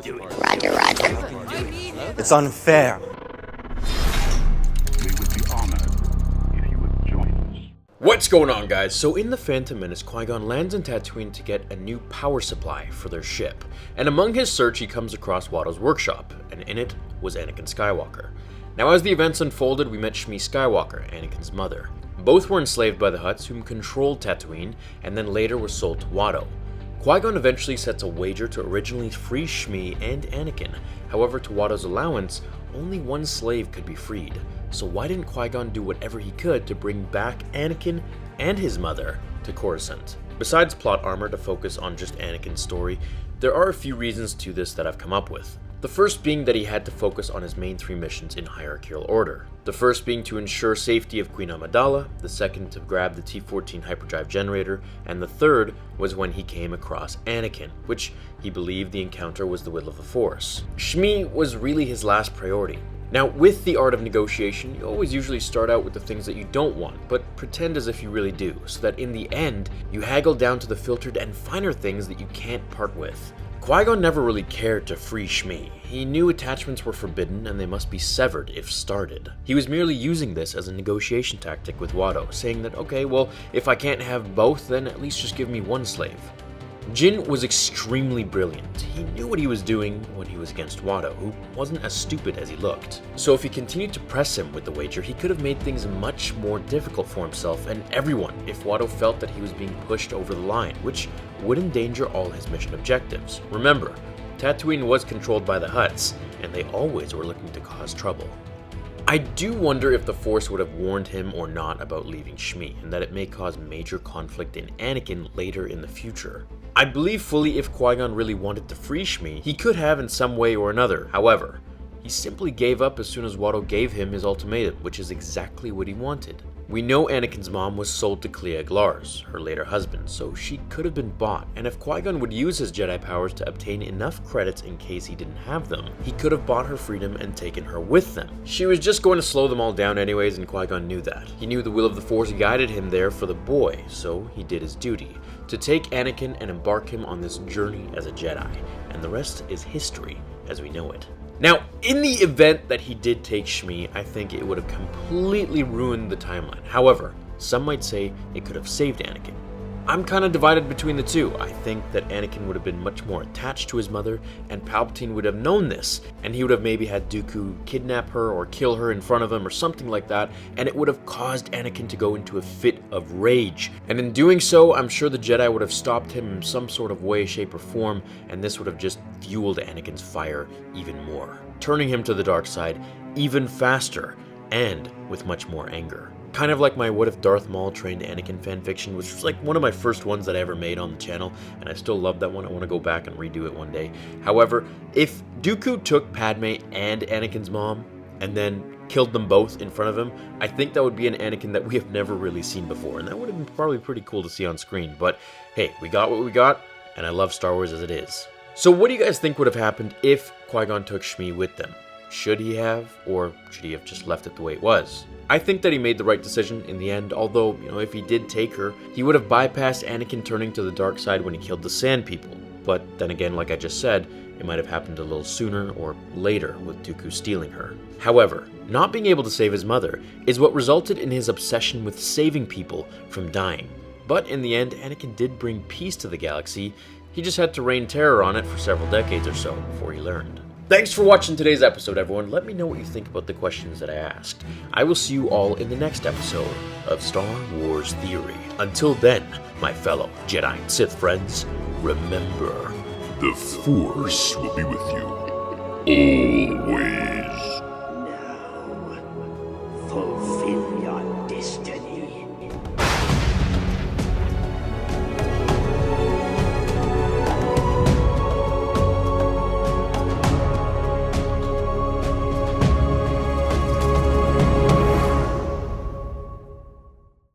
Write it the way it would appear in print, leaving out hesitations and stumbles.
Do it. Roger, roger. It's unfair. We would be honored if you would join us. What's going on, guys? So in The Phantom Menace, Qui-Gon lands in Tatooine to get a new power supply for their ship. And among his search, he comes across Watto's workshop, and in it was Anakin Skywalker. Now, as the events unfolded, we met Shmi Skywalker, Anakin's mother. Both were enslaved by the Hutts, whom controlled Tatooine, and then later were sold to Watto. Qui-Gon eventually sets a wager to originally free Shmi and Anakin. However, to Watto's allowance, only one slave could be freed. So why didn't Qui-Gon do whatever he could to bring back Anakin and his mother to Coruscant? Besides plot armor to focus on just Anakin's story, there are a few reasons to this that I've come up with. The first being that he had to focus on his main three missions in hierarchical order. The first being to ensure safety of Queen Amidala, the second to grab the T-14 hyperdrive generator, and the third was when he came across Anakin, which he believed the encounter was the will of the Force. Shmi was really his last priority. Now, with the art of negotiation, you always usually start out with the things that you don't want, but pretend as if you really do, so that in the end, you haggle down to the filtered and finer things that you can't part with. Qui-Gon never really cared to free Shmi. He knew attachments were forbidden and they must be severed if started. He was merely using this as a negotiation tactic with Watto, saying that, okay, well, if I can't have both, then at least just give me one slave. Jinn was extremely brilliant. He knew what he was doing when he was against Watto, who wasn't as stupid as he looked. So if he continued to press him with the wager, he could have made things much more difficult for himself and everyone if Watto felt that he was being pushed over the line, which would endanger all his mission objectives. Remember, Tatooine was controlled by the Hutts, and they always were looking to cause trouble. I do wonder if the Force would have warned him or not about leaving Shmi, and that it may cause major conflict in Anakin later in the future. I believe fully if Qui-Gon really wanted to free Shmi, he could have in some way or another. However, he simply gave up as soon as Watto gave him his ultimatum, which is exactly what he wanted. We know Anakin's mom was sold to Cliegg Lars, her later husband, so she could have been bought, and if Qui-Gon would use his Jedi powers to obtain enough credits in case he didn't have them, he could have bought her freedom and taken her with them. She was just going to slow them all down anyways, and Qui-Gon knew that. He knew the will of the Force guided him there for the boy, so he did his duty, to take Anakin and embark him on this journey as a Jedi, and the rest is history as we know it. Now, in the event that he did take Shmi, I think it would have completely ruined the timeline. However, some might say it could have saved Anakin. I'm kind of divided between the two. I think that Anakin would have been much more attached to his mother, and Palpatine would have known this, and he would have maybe had Dooku kidnap her or kill her in front of him or something like that, and it would have caused Anakin to go into a fit of rage. And in doing so, I'm sure the Jedi would have stopped him in some sort of way, shape, or form, and this would have just fueled Anakin's fire even more, turning him to the dark side even faster, and with much more anger. Kind of like my What If Darth Maul Trained Anakin fanfiction, which was like one of my first ones that I ever made on the channel, and I still love that one. I want to go back and redo it one day. However, if Dooku took Padme and Anakin's mom and then killed them both in front of him, I think that would be an Anakin that we have never really seen before, and that would have been probably pretty cool to see on screen. But hey, we got what we got, and I love Star Wars as it is. So what do you guys think would have happened if Qui-Gon took Shmi with them? Should he have, or should he have just left it the way it was? I think that he made the right decision in the end, although, if he did take her, he would have bypassed Anakin turning to the dark side when he killed the Sand People. But then again, like I just said, it might have happened a little sooner or later with Dooku stealing her. However, not being able to save his mother is what resulted in his obsession with saving people from dying. But in the end, Anakin did bring peace to the galaxy. He just had to rain terror on it for several decades or so before he learned. Thanks for watching today's episode, everyone. Let me know what you think about the questions that I asked. I will see you all in the next episode of Star Wars Theory. Until then, my fellow Jedi and Sith friends, remember, the Force will be with you always.